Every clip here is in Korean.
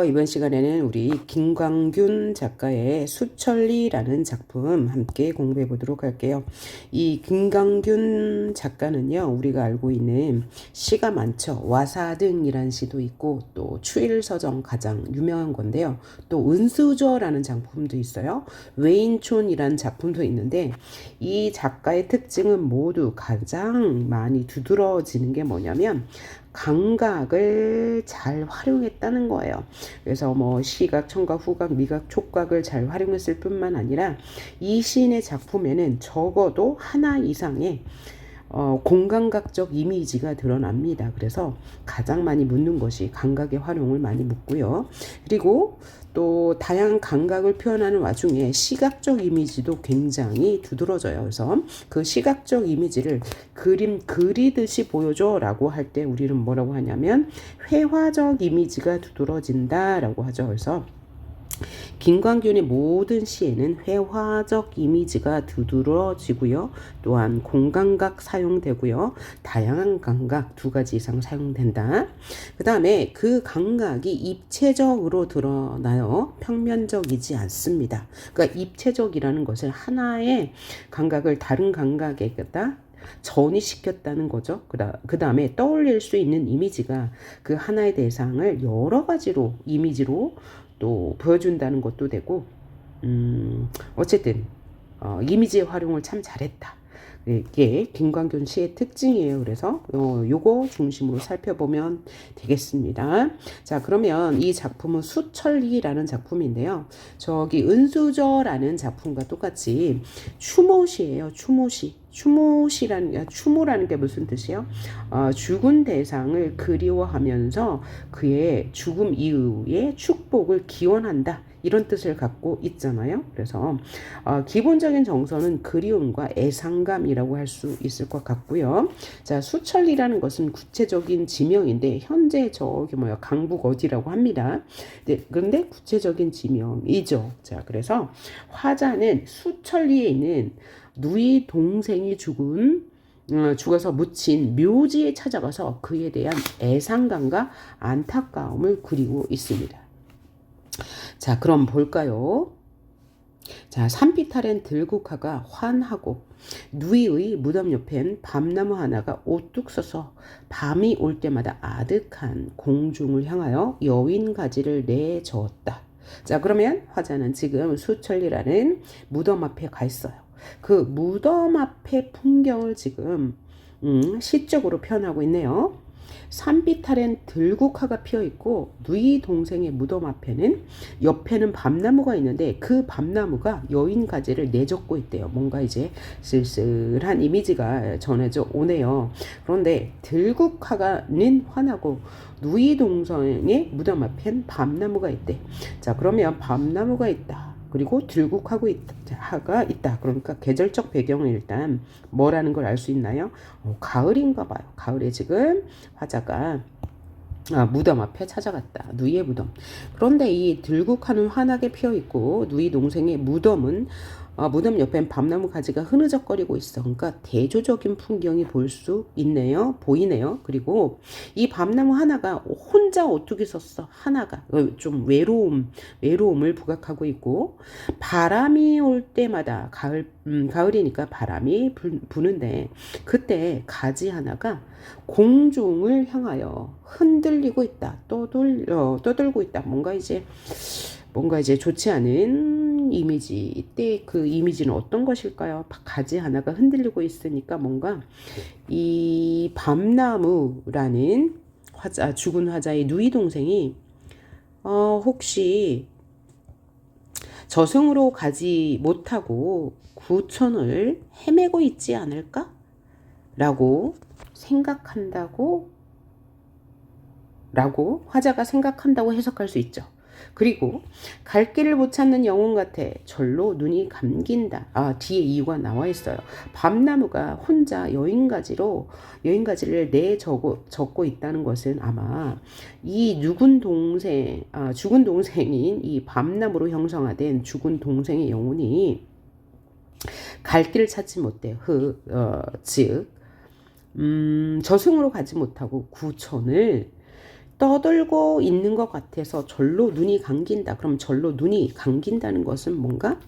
이번 시간에는 우리 김광균 작가의 수천리라는 작품 함께 공부해 보도록 할게요. 이 김광균 작가는요, 우리가 알고 있는 시가 많죠. 와사등이라는 시도 있고 또 추일서정 가장 유명한 건데요. 또 은수저라는 작품도 있어요. 외인촌이라는 작품도 있는데 이 작가의 특징은 모두 가장 많이 두드러지는 게 뭐냐면 감각을 잘 활용했다는 거예요. 그래서 뭐 시각, 청각, 후각, 미각, 촉각을 잘 활용했을 뿐만 아니라 이 시인의 작품에는 적어도 하나 이상의 공감각적 이미지가 드러납니다. 그래서 가장 많이 묻는 것이 감각의 활용을 많이 묻고요. 그리고 또 다양한 감각을 표현하는 와중에 시각적 이미지도 굉장히 두드러져요. 그래서 그 시각적 이미지를 그림 그리듯이 보여줘 라고 할 때 우리는 뭐라고 하냐면 회화적 이미지가 두드러진다 라고 하죠. 그래서 김광균의 모든 시에는 회화적 이미지가 두드러지고요. 또한 공감각 사용되고요. 다양한 감각 두 가지 이상 사용된다. 그 다음에 그 감각이 입체적으로 드러나요. 평면적이지 않습니다. 그러니까 입체적이라는 것을 하나의 감각을 다른 감각에다 전이시켰다는 거죠. 그 다음에 떠올릴 수 있는 이미지가 그 하나의 대상을 여러 가지로 이미지로 또 보여준다는 것도 되고, 어쨌든 이미지의 활용을 참 잘했다. 이게 김광균 씨의 특징이에요. 그래서 요거 중심으로 살펴보면 되겠습니다. 자, 그러면 이 작품은 수천리라는 작품인데요. 저기 은수저라는 작품과 똑같이 추모시예요. 추모시. 추모라는 게 무슨 뜻이에요? 죽은 대상을 그리워하면서 그의 죽음 이후의 축복을 기원한다. 이런 뜻을 갖고 있잖아요. 그래서 기본적인 정서는 그리움과 애상감이라고 할 수 있을 것 같고요. 자, 수천리라는 것은 구체적인 지명인데 현재 저기 강북 어디라고 합니다. 네, 그런데 구체적인 지명이죠. 자, 그래서 화자는 수천리에 있는 누이 동생이 죽어서 묻힌 묘지에 찾아가서 그에 대한 애상감과 안타까움을 그리고 있습니다. 자, 그럼 볼까요? 자, 산빛 아랜 들국화가 환하고 누이의 무덤 옆엔 밤나무 하나가 오뚝 서서 밤이 올 때마다 아득한 공중을 향하여 여윈 가지를 내저었다. 자, 그러면 화자는 지금 수천리라는 무덤 앞에 가 있어요. 그 무덤 앞의 풍경을 지금 시적으로 표현하고 있네요. 산빛 아랜 들국화가 피어있고 누이 동생의 무덤 앞에는 옆에는 밤나무가 있는데 그 밤나무가 여인 가지를 내젓고 있대요. 뭔가 이제 쓸쓸한 이미지가 전해져 오네요. 그런데 들국화가는 환하고 누이 동생의 무덤 앞엔 밤나무가 있대. 자, 그러면 밤나무가 있다. 그리고 들국화가 있다. 그러니까 계절적 배경은 일단 뭐라는 걸 알 수 있나요? 가을인가 봐요. 가을에 지금 화자가 무덤 앞에 찾아갔다. 누이의 무덤. 그런데 이 들국화는 환하게 피어있고 누이 동생의 무덤은 무덤 옆엔 밤나무 가지가 흐느적거리고 있어. 그러니까 대조적인 풍경이 보이네요. 그리고 이 밤나무 하나가 혼자 어떻게 섰어? 하나가 좀 외로움을 부각하고 있고 바람이 올 때마다 가을이니까 바람이 부는데 그때 가지 하나가 공중을 향하여 흔들리고 있다. 떠들고 있다. 뭔가 이제 좋지 않은 이미지. 이때 그 이미지는 어떤 것일까요? 가지 하나가 흔들리고 있으니까 뭔가 이 밤나무라는 죽은 화자의 누이 동생이 혹시 저승으로 가지 못하고 구천을 헤매고 있지 않을까? 라고 화자가 생각한다고 해석할 수 있죠. 그리고 갈 길을 못 찾는 영혼 같아 절로 눈이 감긴다. 뒤에 이유가 나와 있어요. 밤나무가 혼자 여인가지를 적고 있다는 것은 아마 이 죽은 동생인 이 밤나무로 형성화된 죽은 동생의 영혼이 갈 길을 찾지 못해. 즉 저승으로 가지 못하고 구천을 떠들고 있는 것 같아서 절로 눈이 감긴다. 그럼 절로 눈이 감긴다는 것은 뭔가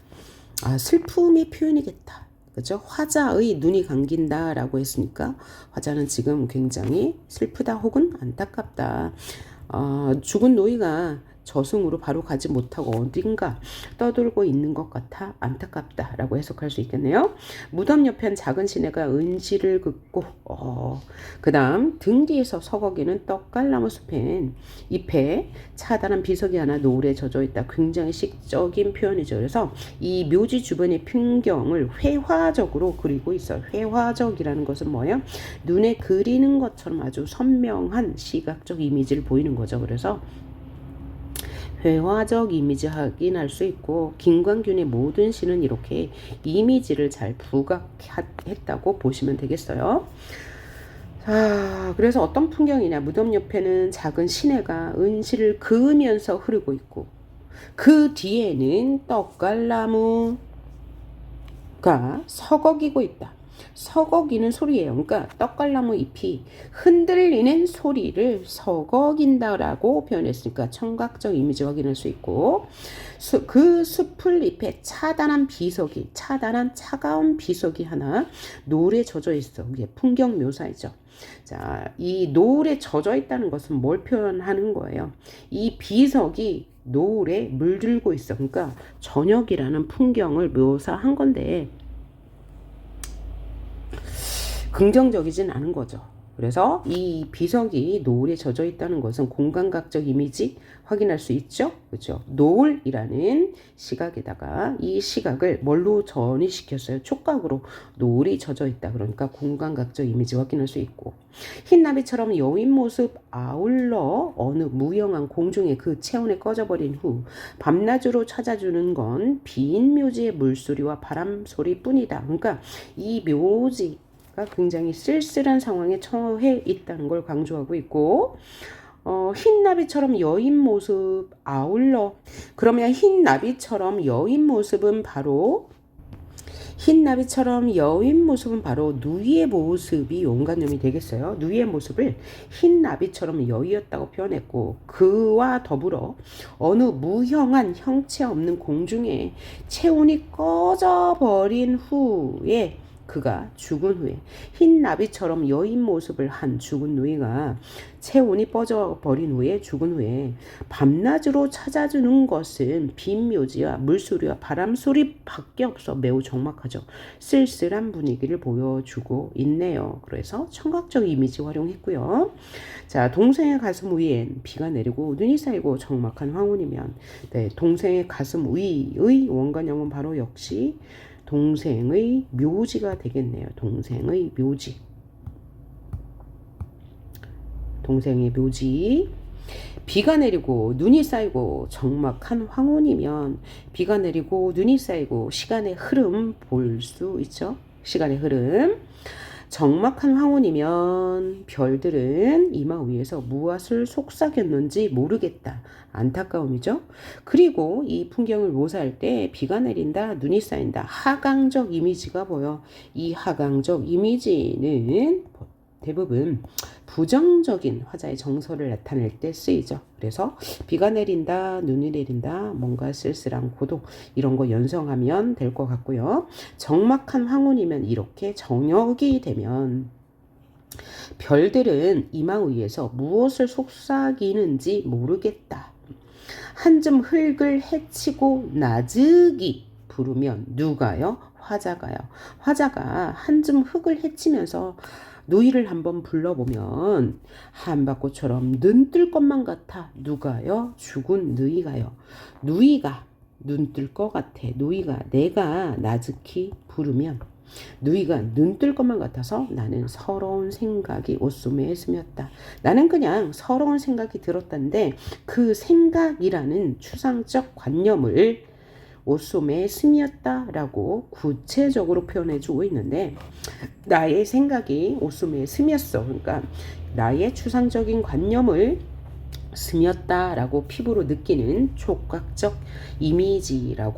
슬픔의 표현이겠다. 그죠? 화자의 눈이 감긴다라고 했으니까 화자는 지금 굉장히 슬프다 혹은 안타깝다. 죽은 노이가 저승으로 바로 가지 못하고 어딘가 떠돌고 있는 것 같아 안타깝다라고 해석할 수 있겠네요. 무덤 옆엔 작은 시내가 은실을 긋고 그 다음 등 뒤에서 서거기는 떡갈나무 잎에 차다란 비석이 하나 노을에 젖어 있다. 굉장히 시적인 표현이죠. 그래서 이 묘지 주변의 풍경을 회화적으로 그리고 있어요. 회화적이라는 것은 뭐예요? 눈에 그리는 것처럼 아주 선명한 시각적 이미지를 보이는 거죠. 그래서 회화적 이미지 확인할 수 있고 김광균의 모든 시는 이렇게 이미지를 잘 부각했다고 보시면 되겠어요. 자, 그래서 어떤 풍경이냐. 무덤 옆에는 작은 시내가 은실을 그으면서 흐르고 있고 그 뒤에는 떡갈나무가 서걱이고 있다. 서걱이는 소리예요. 그러니까 떡갈나무 잎이 흔들리는 소리를 서걱인다라고 표현했으니까 청각적 이미지 확인할 수 있고 그 숲을 잎에 차단한 차가운 비석이 하나 노을에 젖어 있어. 이게 풍경 묘사이죠. 자, 이 노을에 젖어 있다는 것은 뭘 표현하는 거예요? 이 비석이 노을에 물들고 있어. 그러니까 저녁이라는 풍경을 묘사한 건데 긍정적이진 않은 거죠. 그래서 이 비석이 노을에 젖어 있다는 것은 공간각적 이미지 확인할 수 있죠. 그렇죠? 노을이라는 시각에다가 이 시각을 뭘로 전이시켰어요? 촉각으로 노을이 젖어 있다. 그러니까 공간각적 이미지 확인할 수 있고 흰나비처럼 여인 모습 아울러 어느 무영한 공중의 그 체온에 꺼져버린 후 밤낮으로 찾아주는 건 빈 묘지의 물소리와 바람 소리뿐이다. 그러니까 이 묘지 굉장히 쓸쓸한 상황에 처해 있다는 걸 강조하고 있고 흰나비처럼 여인 모습 아울러 그러면 흰나비처럼 여인 모습은 바로 누이의 모습이 용관념이 되겠어요. 누이의 모습을 흰나비처럼 여이였다고 표현했고 그와 더불어 어느 무형한 형체 없는 공중에 체온이 꺼져버린 후에 그가 죽은 후에 흰 나비처럼 여인 모습을 한 죽은 누이가 체온이 꺼져버린 후에 죽은 후에 밤낮으로 찾아주는 것은 빈 묘지와 물소리와 바람소리밖에 없어 매우 적막하죠. 쓸쓸한 분위기를 보여주고 있네요. 그래서 청각적 이미지 활용했고요. 자, 동생의 가슴 위엔 비가 내리고 눈이 쌓이고 적막한 황혼이면 동생의 가슴 위의 원관형은 바로 역시 동생의 묘지가 되겠네요. 동생의 묘지. 비가 내리고 눈이 쌓이고 적막한 황혼이면 비가 내리고 눈이 쌓이고 시간의 흐름 볼 수 있죠. 시간의 흐름. 적막한 황혼이면 별들은 이마 위에서 무엇을 속삭였는지 모르겠다. 안타까움이죠. 그리고 이 풍경을 묘사할 때 비가 내린다, 눈이 쌓인다. 하강적 이미지가 보여. 이 하강적 이미지는 대부분 부정적인 화자의 정서를 나타낼 때 쓰이죠. 그래서 비가 내린다, 눈이 내린다, 뭔가 쓸쓸한 고독 이런 거 연상하면 될 것 같고요. 적막한 황혼이면 이렇게 저녁이 되면 별들은 이마 위에서 무엇을 속삭이는지 모르겠다. 한 줌 흙을 헤치고 나즈기 부르면 누가요? 화자가요. 화자가 한 줌 흙을 헤치면서 누이를 한번 불러보면 한바꽃처럼 눈 뜰 것만 같아. 누가요? 죽은 누이가요. 누이가 눈 뜰 것 같아. 누이가 내가 나즈키 부르면 누이가 눈 뜰 것만 같아서 나는 서러운 생각이 옷소매에 스며었다. 나는 그냥 서러운 생각이 들었다는데 그 생각이라는 추상적 관념을 옷소매에 스미었다라고 구체적으로 표현해주고 있는데 나의 생각이 옷소매에 스미었어. 그러니까 나의 추상적인 관념을 스미었다라고 피부로 느끼는 촉각적 이미지로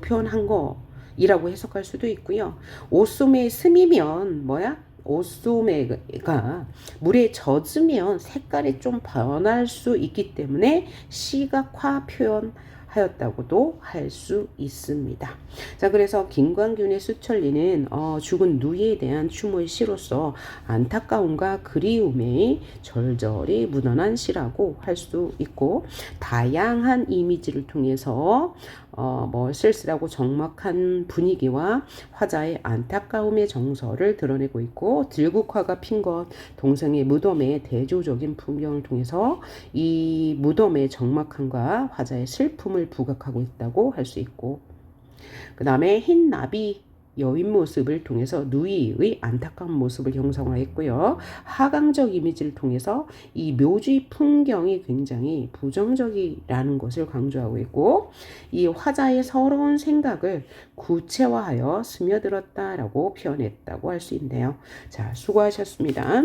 표현한 거 이라고 해석할 수도 있고요. 옷소매에 스미면 뭐야? 옷소매가 물에 젖으면 색깔이 좀 변할 수 있기 때문에 시각화 표현하였다고도 할 수 있습니다. 자, 그래서 김광균의 수천리는 죽은 누이에 대한 추모의 시로서 안타까움과 그리움의 절절히 묻어난 시라고 할 수 있고, 다양한 이미지를 통해서 쓸쓸하고 적막한 분위기와 화자의 안타까움의 정서를 드러내고 있고, 들국화가 핀 것, 동성의 무덤의 대조적인 풍경을 통해서 이 무덤의 적막함과 화자의 슬픔을 부각하고 있다고 할 수 있고, 그 다음에 흰 나비 여인 모습을 통해서 누이의 안타까운 모습을 형성화했고요. 하강적 이미지를 통해서 이 묘지 풍경이 굉장히 부정적이라는 것을 강조하고 있고, 이 화자의 서러운 생각을 구체화하여 스며들었다라고 표현했다고 할 수 있네요. 자, 수고하셨습니다.